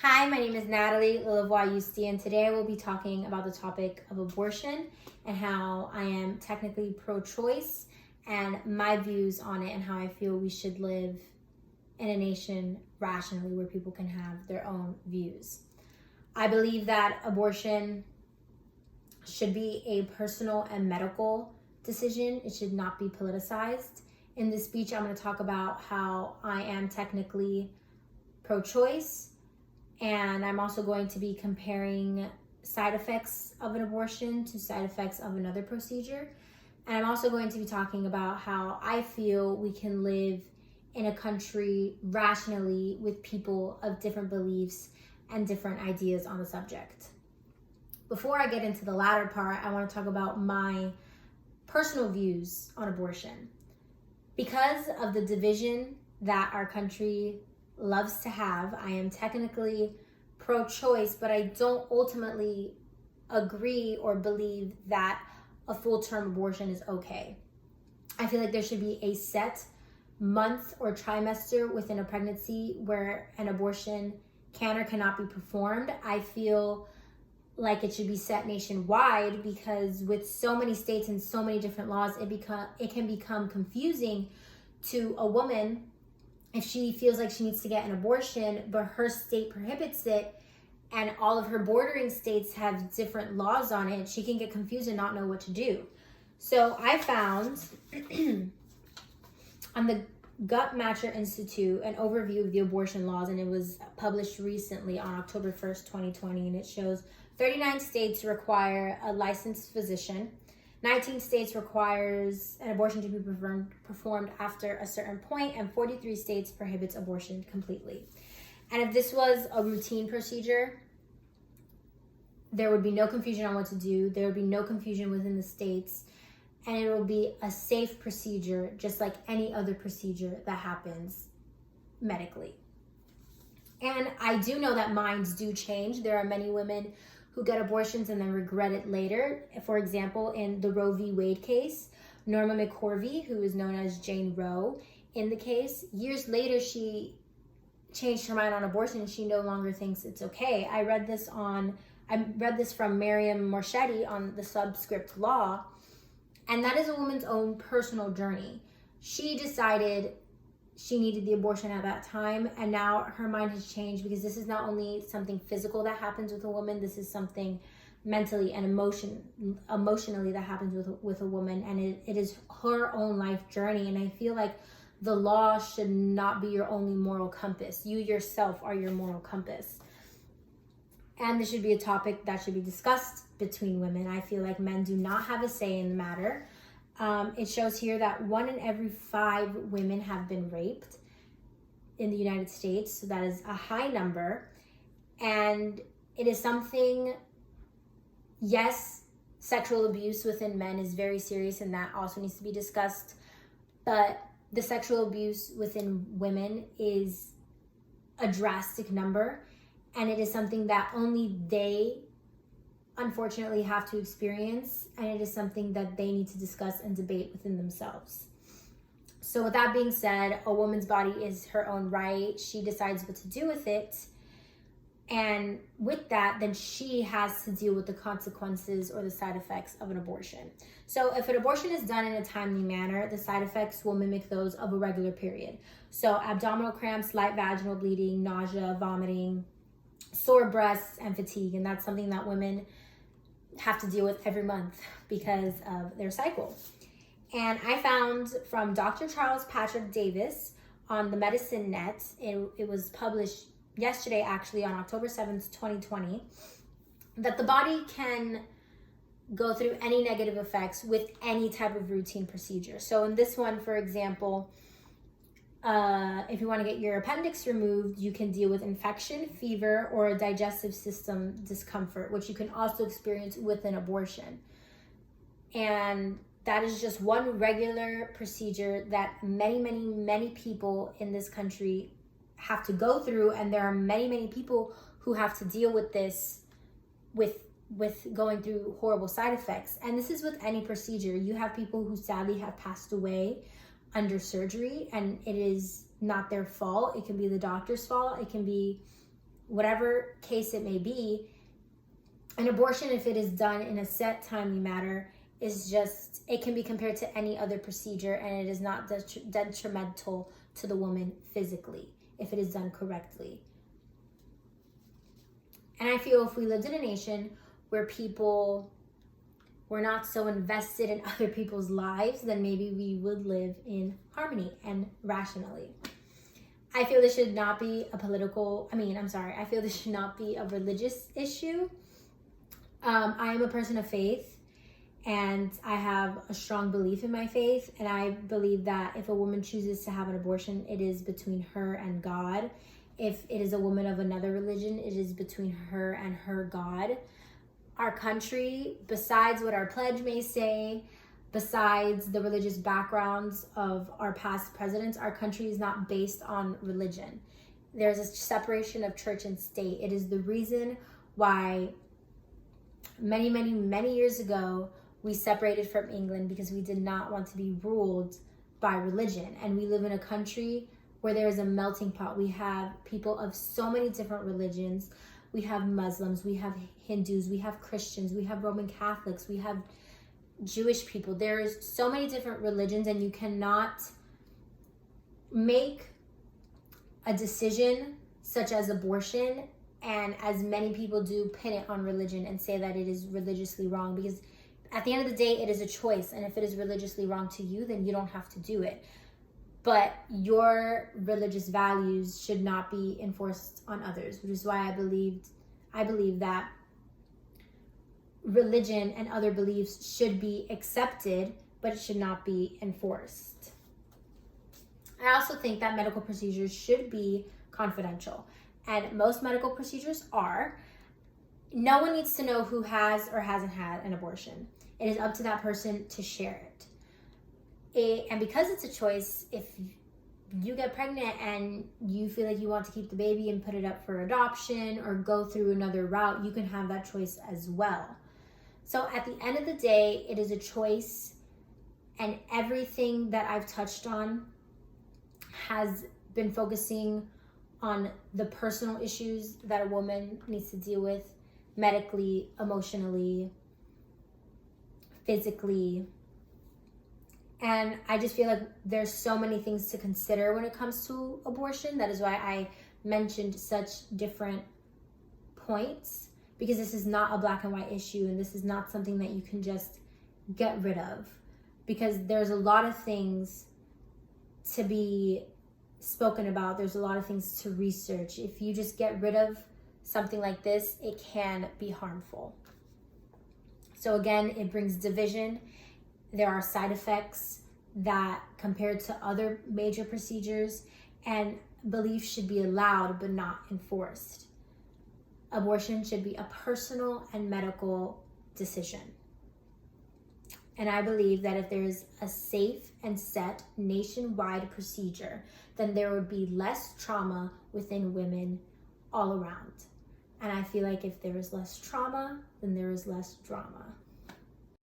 Hi, my name is Natalie Lilavois Yusty, and today I will be talking about the topic of abortion and how I am technically pro-choice and my views on it and how I feel we should live in a nation rationally where people can have their own views. I believe that abortion should be a personal and medical decision. It should not be politicized. In this speech, I'm going to talk about how I am technically pro-choice, and I'm also going to be comparing side effects of an abortion to side effects of another procedure. And I'm also going to be talking about how I feel we can live in a country rationally with people of different beliefs and different ideas on the subject. Before I get into the latter part, I want to talk about my personal views on abortion. Because of the division that our country loves to have, I am technically pro-choice, but I don't ultimately agree or believe that a full-term abortion is okay. I feel like there should be a set month or trimester within a pregnancy where an abortion can or cannot be performed. I feel like it should be set nationwide because with so many states and so many different laws, it can become confusing to a woman if she feels like she needs to get an abortion, but her state prohibits it and all of her bordering states have different laws on it. She can get confused and not know what to do. So I found on the Guttmacher Institute an overview of the abortion laws, and it was published recently on October 1st, 2020, and it shows 39 states require a licensed physician. 19 states requires an abortion to be performed after a certain point, and 43 states prohibits abortion completely. And if this was a routine procedure, there would be no confusion on what to do. There would be no confusion within the states, and it will be a safe procedure, just like any other procedure that happens medically. And I do know that minds do change. There are many women who get abortions and then regret it later. For example, in the Roe v. Wade case, Norma McCorvey, who is known as Jane Roe in the case, years later she changed her mind on abortion and she no longer thinks it's okay. I read this from Miriam Morchetti on the Subscript Law, and that is a woman's own personal journey. She decided she needed the abortion at that time, and now her mind has changed because this is not only something physical that happens with a woman, this is something mentally and emotionally that happens with a woman, and it is her own life journey. And I feel like the law should not be your only moral compass. You yourself are your moral compass. And this should be a topic that should be discussed between women. I feel like men do not have a say in the matter. It shows here that 1 in every 5 women have been raped in the United States. So that is a high number. And it is something, yes, sexual abuse within men is very serious and that also needs to be discussed. But the sexual abuse within women is a drastic number. And it is something that only they unfortunately have to experience, and it is something that they need to discuss and debate within themselves. So with that being said, a woman's body is her own right. She decides what to do with it, and with that, then she has to deal with the consequences or the side effects of an abortion. So if an abortion is done in a timely manner, the side effects will mimic those of a regular period. So abdominal cramps, light vaginal bleeding, nausea, vomiting, sore breasts, and fatigue. And that's something that women have to deal with every month because of their cycle. And I found from Dr. Charles Patrick Davis on the Medicine Net, it was published yesterday actually on October 7th, 2020, that the body can go through any negative effects with any type of routine procedure. So in this one, for example, if you want to get your appendix removed, you can deal with infection, fever, or a digestive system discomfort, which you can also experience with an abortion. And that is just one regular procedure that many people in this country have to go through. And there are many people who have to deal with this, with going through horrible side effects. And this is with any procedure. You have people who sadly have passed away under surgery, and it is not their fault. It can be the doctor's fault. It can be whatever case it may be, an abortion, if it is done in a set timely manner, is just, it can be compared to any other procedure, and it is not detrimental to the woman physically if it is done correctly. And I feel if we lived in a nation where people were not so invested in other people's lives, then maybe we would live in harmony and rationally. I feel this should not be a I feel this should not be a religious issue. I am a person of faith, and I have a strong belief in my faith, and I believe that if a woman chooses to have an abortion, it is between her and God. If it is a woman of another religion, it is between her and her God. Our country, besides what our pledge may say, besides the religious backgrounds of our past presidents, our country is not based on religion. There's a separation of church and state. It is the reason why many, many, many years ago, we separated from England, because we did not want to be ruled by religion. And we live in a country where there is a melting pot. We have people of so many different religions. We have Muslims, we have Hindus, we have Christians, we have Roman Catholics, we have Jewish people. There's so many different religions, and you cannot make a decision such as abortion, and as many people do, pin it on religion and say that it is religiously wrong, because at the end of the day, it is a choice. And if it is religiously wrong to you, then you don't have to do it. But your religious values should not be enforced on others, which is why I believe that religion and other beliefs should be accepted, but it should not be enforced. I also think that medical procedures should be confidential, and most medical procedures are. No one needs to know who has or hasn't had an abortion. It is up to that person to share it. And because it's a choice, if you get pregnant and you feel like you want to keep the baby and put it up for adoption or go through another route, you can have that choice as well. So at the end of the day, it is a choice, and everything that I've touched on has been focusing on the personal issues that a woman needs to deal with medically, emotionally, physically. And I just feel like there's so many things to consider when it comes to abortion. That is why I mentioned such different points, because this is not a black and white issue, and this is not something that you can just get rid of, because there's a lot of things to be spoken about. There's a lot of things to research. If you just get rid of something like this, it can be harmful. So again, it brings division. There are side effects that, compared to other major procedures, and belief should be allowed but not enforced. Abortion should be a personal and medical decision. And I believe that if there is a safe and set nationwide procedure, then there would be less trauma within women all around. And I feel like if there is less trauma, then there is less drama.